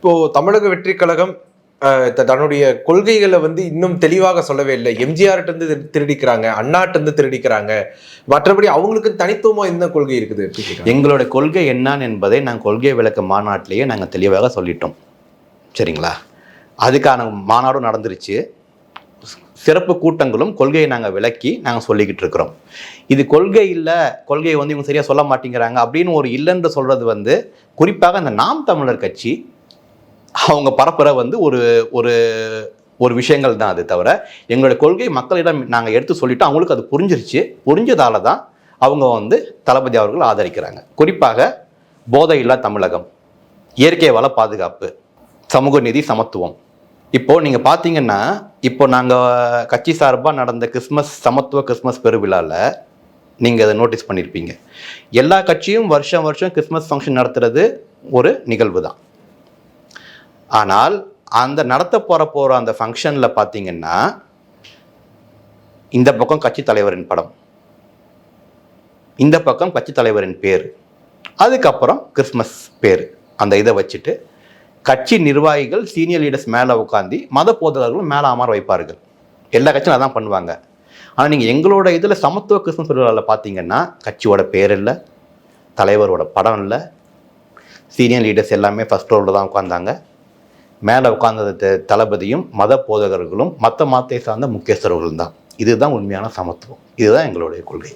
இப்போ தமிழக வெற்றி கழகம் தன்னுடைய கொள்கைகளை இன்னும் தெளிவாக சொல்லவே இல்லை. எம்ஜிஆர்ட்ட இருந்து திருடிக்கிறாங்க, அண்ணாட்ட இருந்து திருடிக்கிறாங்க. மற்றபடி அவங்களுக்கு தனித்துவமா என்ன கொள்கை இருக்குது? எங்களுடைய கொள்கை என்னன்னு என்பதை நாங்கள் கொள்கை விளக்க மாநாட்டிலேயே நாங்கள் தெளிவாக சொல்லிட்டோம். சரிங்களா? அதுக்கான மாநாடும் நடந்துருச்சு. சிறப்பு கூட்டங்களும் கொள்கையை நாங்கள் விளக்கி நாங்கள் சொல்லிக்கிட்டு இருக்கிறோம். இது கொள்கை இல்லை, கொள்கையை இவங்க சரியாக சொல்ல மாட்டேங்கிறாங்க அப்படின்னு ஒரு இல்லைன்னு சொல்கிறது குறிப்பாக அந்த நாம் தமிழர் கட்சி அவங்க பரப்புற ஒரு ஒரு ஒரு விஷயங்கள் தான். அது தவிர எங்களுடைய கொள்கை மக்களிடம் நாங்கள் எடுத்து சொல்லிட்டோம். அவங்களுக்கு அது புரிஞ்சதால தான் அவங்க தளபதி அவர்கள் ஆதரிக்கிறாங்க. குறிப்பாக போதையில்லா தமிழகம், இயற்கை வள பாதுகாப்பு, சமூக நீதி, சமத்துவம். இப்போது நீங்கள் பார்த்தீங்கன்னா, இப்போ நாங்கள் கட்சி சார்பாக நடந்த சமத்துவ கிறிஸ்மஸ் பெருவிழாவில் நீங்கள் அதை நோட்டீஸ் பண்ணியிருப்பீங்க. எல்லா கட்சியும் வருஷம் கிறிஸ்மஸ் ஃபங்க்ஷன் நடத்துறது ஒரு நிகழ்வு தான். ஆனால் அந்த நடத்த போகிற அந்த ஃபங்க்ஷனில் பார்த்தீங்கன்னா, இந்த பக்கம் கட்சி தலைவரின் படம், இந்த பக்கம் கட்சி தலைவரின் பேர், அதுக்கப்புறம் கிறிஸ்மஸ் பேர், அந்த இதை வச்சுட்டு கட்சி நிர்வாகிகள் சீனியர் லீடர்ஸ் மேலே உட்காந்து மத போதகர்களும் மேலே அமர வைப்பார்கள். எல்லா கட்சியும் அதான் பண்ணுவாங்க. ஆனால் நீங்கள் எங்களோட இதில் சமத்துவ கிறிஸ்மஸ் பெருவிழாவில் பார்த்தீங்கன்னா கட்சியோட பேர் இல்லை, தலைவரோட படம் இல்லை, சீனியர் லீடர்ஸ் எல்லாமே ஃபர்ஸ்ட் ரோவில் தான் உட்காந்தாங்க. மேலே உட்கார்ந்தது தளபதியும் மத போதகர்களும் மற்ற மதத்தை சார்ந்த முக்கியஸ்தர்களும் தான். இதுதான் உண்மையான சமத்துவம். இதுதான் எங்களுடைய கொள்கை.